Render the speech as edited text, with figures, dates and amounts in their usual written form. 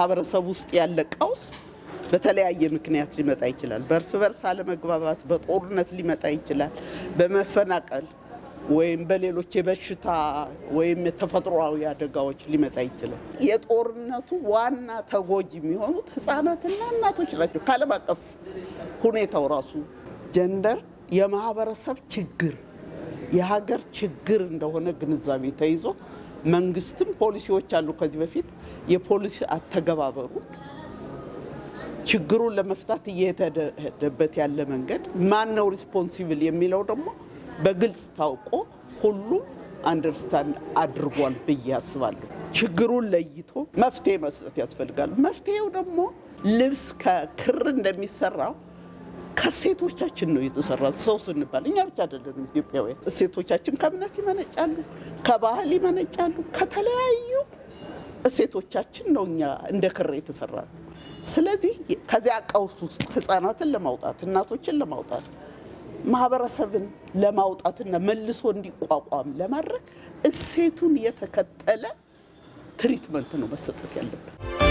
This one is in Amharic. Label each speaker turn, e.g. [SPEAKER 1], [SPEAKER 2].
[SPEAKER 1] ማህበረሰብ ውስጥ ያለ ቀውስ በተለያየ ምክንያት ሊመጣ ይችላል። በእርስ በርስ አለመግባባት፣ በጦርነት ሊመጣ ይችላል፣ በመፈናቀል ወይም በሌሎች የበሽታ ወይም የተፈጥሯዊ አደጋዎች ሊመጣ ይችላል። የጦርነቱ ዋና ተጎጂ የሚሆኑት ህፃናትና እናቶች ናቸው። ከዓለም አቀፍ ሁኔታው ራሱ ጀንደር የማህበረሰብ ችግር የሀገር ችግር እንደሆነ ግንዛቤ ተይዞ መንግስትም ፖሊሲዎች አሉ። ከዚህ በፊት የፖሊሲ አተገባበሩ ችግሩን ለመፍታት እየተደረበት ያለ መንገድ ማን ነው ሪስፖንሲብል የሚለው ደግሞ በግልጽ ታውቆ ሁሉ አንደርስታንድ አድርጓል ብዬ አስባለሁ። ችግሩን ለይቶ መፍትሄ መስጠት ያስፈልጋል። መፍትሄው ደግሞ ልብስ ከክር እንደሚሰራው ከሴቶቻችን ነው የተሰራ። ሰው ስንባል እኛ ብቻ አይደለም ኢትዮጵያውያን። እሴቶቻችን ከእምነት ይመነጫሉ፣ ከባህል ይመነጫሉ፣ ከተለያዩ እሴቶቻችን ነው እኛ እንደ ክር የተሰራ። ስለዚህ ከዚያ ቀውስ ውስጥ ህፃናትን ለማውጣት እናቶችን ለማውጣት ማህበረሰብን ለማውጣትና መልሶ እንዲቋቋም ለማድረግ እሴቱን የተከተለ ትሪትመንት ነው መሰጠት ያለበት።